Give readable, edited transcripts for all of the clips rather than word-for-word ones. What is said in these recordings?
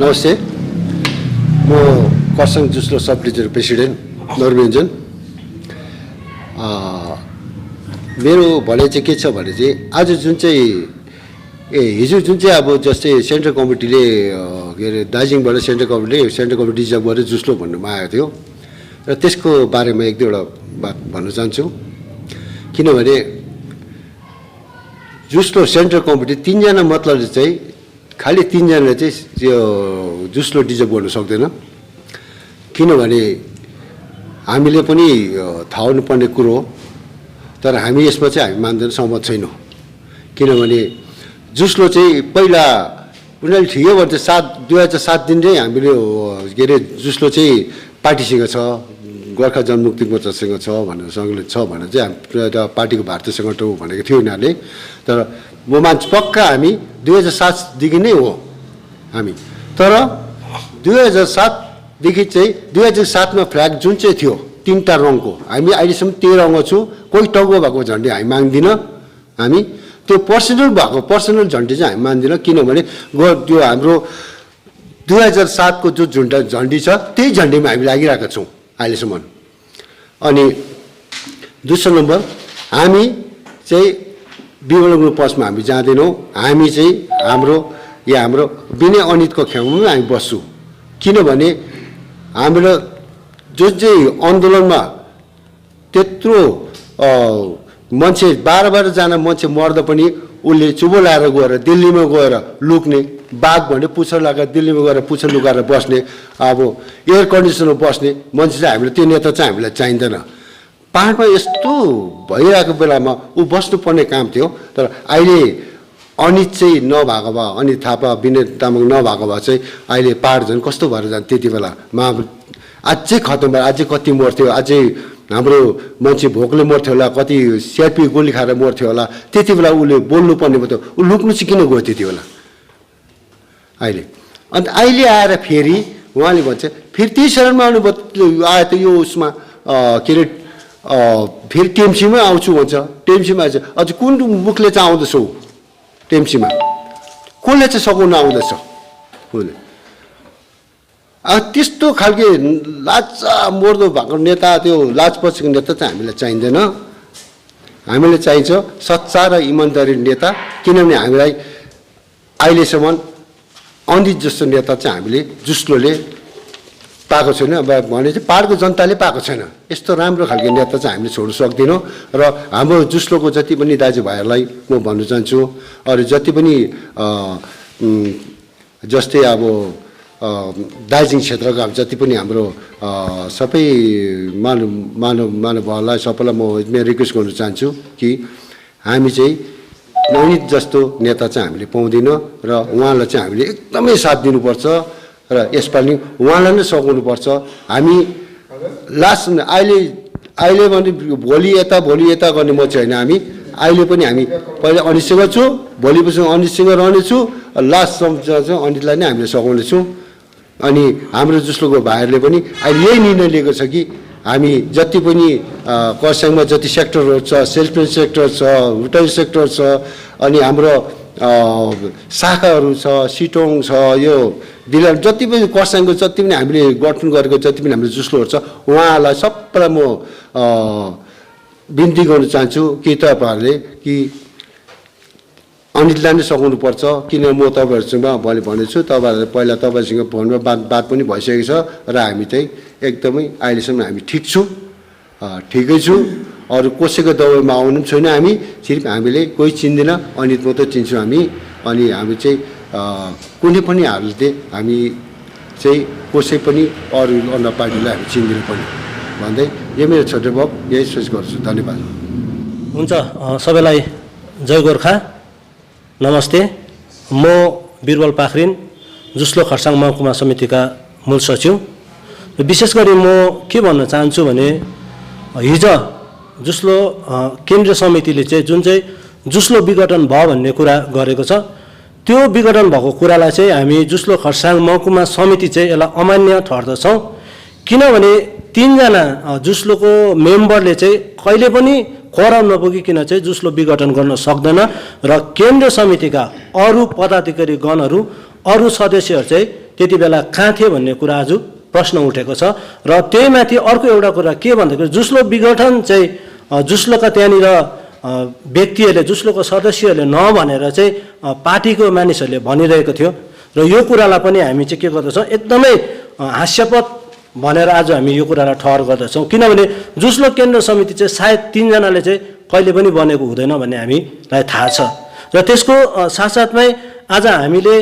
नमस्ते, म Kurseong जुस्लो sub division president नरमेन्जन। मेरो भनाइ चाहिँ के छ भने चाहिँ आज जुन चाहिँ हिजो जुन चाहिँ अब जस्तै सेन्ट्रल कमिटीले के अरे दार्जिलिङबाट सेन्ट्रल कमिटी रिजर्भ गरेर जुस्लो भन्नुमा आएको थियो र त्यसको बारेमा एक दुईवटा बात भन्न चाहन्छु। किनभने जुस्लो सेन्ट्रल कमिटी 3 जना मतलबले चाहिँ खालि 3 जनाले चाहिँ यो जुस्लो डिजर्भ गर्न सक्दैन। किनभने हामीले पनि थाहा हुनुपर्ने कुरो हो, तर हामी यसमा चाहिँ हामी मान्दैन, सहमत छैनौँ। किनभने जुस्लो चाहिँ पहिला उनीहरूले ठिकै भन्छ 2007 नै हामीले के अरे जुस्लो चाहिँ पार्टीसँग छ, गोर्खा जनमुक्ति मोर्चासँग छ भनेर सँगले छ भनेर चाहिँ हामी पार्टीको भारतीय सङ्गठन हो भनेको थियो उनीहरूले। तर म मान्छु पक्का हामी 2007 देखि नै हो हामी। तर 2007 देखि चाहिँ 2007 मा फ्ल्याग जुन चाहिँ थियो 3टा रङको, हामी अहिलेसम्म 13 रङ छु, कोही टाउको भएको झन्डै हामी माग्दिन। हामी त्यो पर्सनल झन्डै चाहिँ हामी मान्दिन। किनभने त्यो हाम्रो 2007 को जो झन्डी छ त्यही झन्डीमा हामी लागिरहेका छौँ अहिलेसम्म। अनि दोस्रो नम्बर, हामी चाहिँ विवरणको पक्षमा हामी जाँदैनौँ। हामी चाहिँ हाम्रो विनय अनितको खेमामै हामी बस्छौँ। किनभने हाम्रो जुन चाहिँ आन्दोलनमा त्यत्रो मान्छे 12 जना मान्छे मर्दा पनि उसले चुबो लाएर गएर दिल्लीमा गएर लुक्ने, बाघ भने पुच्छर लगाएर दिल्लीमा गएर पुच्छर लुकाएर बस्ने, अब एयर कन्डिसनमा बस्ने मान्छे चाहिँ हामीलाई, त्यो नेता चाहिँ हामीलाई चाहिँदैन। पाहाडमा यस्तो भइरहेको बेलामा ऊ बस्नुपर्ने काम थियो। तर अहिले अनित चाहिँ नभएको भए, अनित थापा विनय तामाङ नभएको भए चाहिँ अहिले पाहाड झन् कस्तो भएर जान्छ। त्यति बेला अझै खतम भयो, अझै कति मर्थ्यो, अझै हाम्रो मान्छे भोकले मर्थ्यो होला, कति सिआरपी गोली खाएर मर्थ्यो होला। त्यति बेला उसले बोल्नुपर्ने भयो, ऊ लुक्नु चाहिँ किन गयो त्यति बेला अहिले। अन्त अहिले आएर फेरि उहाँले भन्छ फेरि त्यही शरणमा आउनुभयो, आयो त यो उसमा के अरे फेरि टिएमसीमै आउँछु भन्छ। टिएमसीमा आएछ, अझ कुन मुखले चाहिँ आउँदैछौ टिएमसीमा, कसले चाहिँ सघाउन आउँदैछ उसले। त्यस्तो खालके लाचा मोर्दो भएको नेता, त्यो लाजपचीको नेता चाहिँ हामीलाई चाहिँदैन। हामीलाई चाहिन्छ सच्चा र इमान्दारी नेता। किनभने हामीलाई अहिलेसम्म अनित जस्तो नेता चाहिँ हामीले जुस्लोले पाएको छैन, भने चाहिँ पाहाडको जनताले पाएको छैन। यस्तो राम्रो खालको नेता चाहिँ हामीले छोड्न सक्दैनौँ। र हाम्रो जुस्लोको जति पनि दाजुभाइहरूलाई म भन्न चाहन्छु, अरू जति पनि जस्तै अब दार्जिलिङ क्षेत्रका जति पनि हाम्रो सबै मानवहरूलाई सबैलाई म रिक्वेस्ट गर्न चाहन्छु कि हामी चाहिँ अनित जस्तो नेता चाहिँ हामीले पाउँदैनौँ र उहाँलाई चाहिँ हामीले एकदमै साथ दिनुपर्छ र यसपालि उहाँलाई नै सघाउनुपर्छ। हामी लास्ट अहिले भने भोलि यता गर्ने म चाहिँ होइन। हामी अहिले पनि हामी पहिला अनितसँग छु, भोलि पछि अनितसँग रहनेछु, लास्टसम्म चाहिँ अनितलाई नै हामीले सघाउनेछौँ। अनि हाम्रो जुस्लोको भाइहरूले पनि अहिले यही निर्णय लिएको छ कि हामी जति पनि खरसाङमा जति सेक्टरहरू छ, सेल्समेन सेक्टर छ, होटल सेक्टर छ, अनि हाम्रो शाखाहरू छ, सिटोङ छ, यो डिलर जति पनि खरसाङको जति पनि हामीले गठन गरेको जति पनि हाम्रो जुस्लोहरू छ, उहाँलाई सबैलाई म बिन्ती गर्न चाहन्छु कि तपाईँहरूले कि अनितलाई नै सघाउनुपर्छ। किन म तपाईँहरूसँग मैले भनेछु, तपाईँहरूले पहिला तपाईँसँग फोनमा बात पनि भइसकेको छ र हामी चाहिँ एकदमै अहिलेसम्म हामी ठिकै छु। अरू कसैको दबाईमा आउनु पनि छैन। हामी सिर्फ हामीले कोही चिन्दैन, अनित मात्रै चिन्छौँ हामी। अनि हामी चाहिँ कुनै पनि हालतले हामी चाहिँ कसै पनि अरू अन्य पार्टीलाई हामी चिन्दैन पनि भन्दै यो मेरो छोटो भाव यही सोच गर्छु। धन्यवाद। हुन्छ, सबैलाई जय गोर्खा, नमस्ते। म बिरबल पाखरिन, जुस्लो खरसाङ महकुमा समितिका मूल सचिव। विशेष गरी म के भन्न चाहन्छु भने हिजो जुस्लो केन्द्रीय समितिले चाहिँ जुन चाहिँ जुस्लो विघटन भयो भन्ने कुरा गरेको छ, त्यो विघटन भएको कुरालाई चाहिँ हामी जुस्लो खरसाङ महकुमा समिति चाहिँ यसलाई अमान्य ठर्दछौँ। किनभने 3 जना जुस्लोको मेम्बरले चाहिँ कहिले पनि कोरम नपुगिकन चाहिँ जुस्लो विघटन गर्न सक्दैन र केन्द्र समितिका अरू पदाधिकारी गणहरू अरू सदस्यहरू चाहिँ त्यति बेला कहाँ थिए भन्ने कुरा आज प्रश्न उठेको छ। र त्यही माथि अर्को एउटा कुरा के भन्दाखेरि जुस्लो विघटन चाहिँ जुस्लोका त्यहाँनिर व्यक्तिहरूले जुस्लोको सदस्यहरूले नभनेर चाहिँ पार्टीको मानिसहरूले भनिरहेको थियो र यो कुरालाई पनि हामी चाहिँ के गर्दछौँ एकदमै हास्यास्पद भनेर आज हामी यो कुरालाई ठहर गर्दछौँ। किनभने जुस्लो केन्द्र समिति चाहिँ सायद 3 जनाले चाहिँ कहिले पनि बनेको हुँदैन भन्ने हामीलाई थाहा छ। र त्यसको साथसाथमै आज हामीले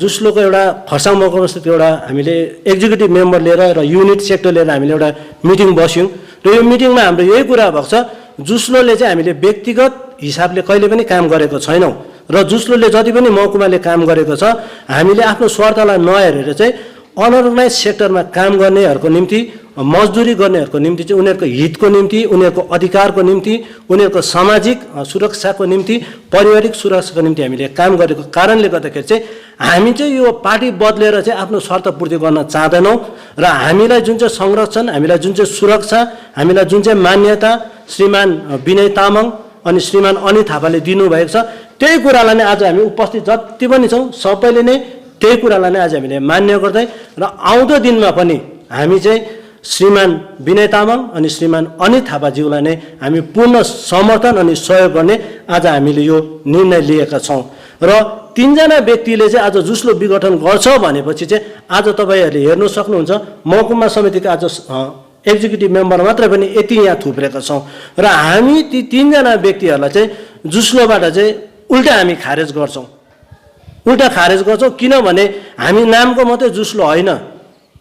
जुस्लोको एउटा खरसाङ महकुमास्थित एउटा हामीले एक्जिक्युटिभ मेम्बर लिएर र युनिट सेक्टर लिएर हामीले एउटा मिटिङ बस्यौँ र यो मिटिङमा हाम्रो यही कुरा भएको छ जुस्लोले चाहिँ हामीले व्यक्तिगत हिसाबले कहिले पनि काम गरेको छैनौँ र जुस्लोले जति पनि महकुमाले काम गरेको छ हामीले आफ्नो स्वार्थलाई नहेरेर चाहिँ अनअर्गनाइज सेक्टरमा काम गर्नेहरूको निम्ति मजदुरी गर्नेहरूको निम्ति चाहिँ उनीहरूको हितको निम्ति उनीहरूको अधिकारको निम्ति उनीहरूको सामाजिक सुरक्षाको निम्ति पारिवारिक सुरक्षाको निम्ति हामीले काम गरेको कारणले गर्दाखेरि चाहिँ हामी चाहिँ यो पार्टी बदलेर चाहिँ आफ्नो स्वार्थ पूर्ति गर्न चाहँदैनौँ र हामीलाई जुन चाहिँ संरक्षण हामीलाई जुन चाहिँ सुरक्षा हामीलाई जुन चाहिँ मान्यता श्रीमान विनय तामाङ अनि श्रीमान अनित थापाले दिनुभएको छ त्यही कुरालाई नै आज हामी उपस्थित जति पनि छौँ सबैले नै त्यही कुरालाई नै आज हामीले मान्य गर्दै र आउँदो दिनमा पनि हामी चाहिँ श्रीमान विनय तामाङ अनि श्रीमान अनित थापाज्यूलाई नै हामी पूर्ण समर्थन अनि सहयोग गर्ने आज हामीले यो निर्णय लिएका छौँ। र 3 जना व्यक्तिले चाहिँ आज जुस्लो विघटन गर्छ भनेपछि चाहिँ आज तपाईँहरूले हेर्नु सक्नुहुन्छ महकुमा समितिका आज एक्जिक्युटिभ मेम्बर मात्रै पनि यति यहाँ थुप्रेका छौँ र हामी ती 3 जना व्यक्तिहरूलाई चाहिँ जुस्लोबाट चाहिँ उल्टा हामी खारेज गर्छौँ किनभने हामी नामको मात्रै जुस्लो होइन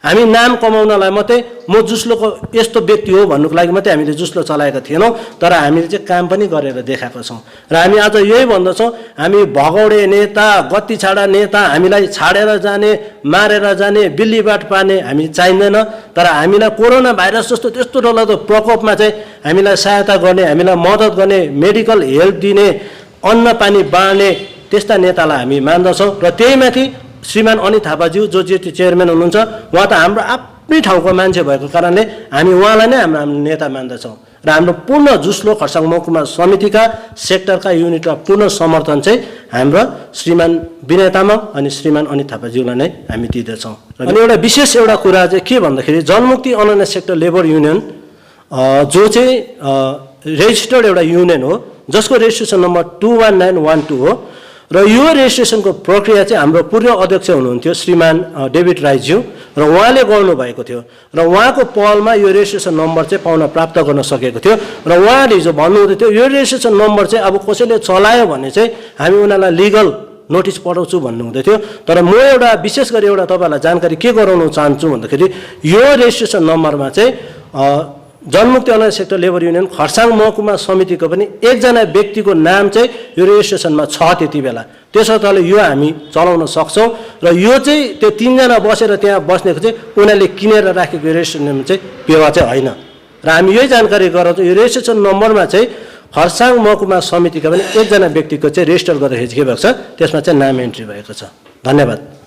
हामी नाम कमाउनलाई मात्रै म जुस्लोको यस्तो व्यक्ति हो भन्नुको लागि मात्रै हामीले जुस्लो चलाएका थिएनौँ तर हामीले चाहिँ काम पनि गरेर देखाएका छौँ र हामी आज यही भन्दछौँ हामी भगौडे नेता गत्ती छाडा नेता हामीलाई छाडेर जाने मारेर जाने बिल्लीबाट पार्ने हामी चाहिँदैन तर हामीलाई कोरोना भाइरस जस्तो त्यस्तो डरलाग्दो प्रकोपमा चाहिँ हामीलाई सहायता गर्ने हामीलाई मद्दत गर्ने मेडिकल हेल्प दिने अन्न पानी बाँड्ने त्यस्ता नेतालाई हामी मान्दछौँ र त्यही माथि श्रीमान अनित थापाज्यू जो जिएटी चेयरम्यान हुनुहुन्छ उहाँ त हाम्रो आफ्नै ठाउँको मान्छे भएको कारणले हामी उहाँलाई नै हाम्रो नेता मान्दछौँ र हाम्रो पूर्ण जुस्लो खरसाङ महकुमा समितिका सेक्टरका युनिटका पूर्ण समर्थन चाहिँ हाम्रो श्रीमान विनय तामाङ अनि श्रीमान अनित थापाज्यूलाई नै हामी दिँदछौँ। अनि एउटा विशेष एउटा कुरा चाहिँ के भन्दाखेरि जनमुक्ति अनअर्गनाइज सेक्टर लेबर युनियन जो चाहिँ रेजिस्टर्ड एउटा युनियन हो जसको रेजिस्ट्रेसन नम्बर 21912 हो र यो रेजिस्ट्रेसनको प्रक्रिया चाहिँ हाम्रो पूर्व अध्यक्ष हुनुहुन्थ्यो श्रीमान डेभिड राईज्यू र उहाँले गर्नुभएको थियो र उहाँको पहलमा यो रेजिस्ट्रेसन नम्बर चाहिँ पाउन प्राप्त गर्न सकेको थियो र उहाँले हिजो भन्नुहुँदै थियो यो रेजिस्ट्रेसन नम्बर चाहिँ अब कसैले चलायो भने चाहिँ हामी उनीहरूलाई लिगल नोटिस पठाउँछु भन्नुहुँदै थियो तर म एउटा विशेष गरी एउटा तपाईँहरूलाई जानकारी के गराउन चाहन्छु भन्दाखेरि यो रेजिस्ट्रेसन नम्बरमा चाहिँ Janmukti unorganise sector labour union Kurseong महकुमा समितिको पनि 1 जना व्यक्तिको नाम चाहिँ यो रेजिस्ट्रेसनमा छ त्यति बेला त्यसर्थ यो हामी चलाउन सक्छौँ र यो चाहिँ त्यो 3 जना बसेर त्यहाँ बस्नेको चाहिँ उनीहरूले किनेर राखेको रेजिस्ट्रेसन चाहिँ पेवा चाहिँ होइन र हामी यही जानकारी गराउँछौँ यो रेजिस्ट्रेसन नम्बरमा चाहिँ खरसाङ महकुमा समितिका पनि 1 जना व्यक्तिको चाहिँ रेजिस्टर गर्दाखेरि के भएको छ त्यसमा चाहिँ नाम एन्ट्री भएको छ। धन्यवाद।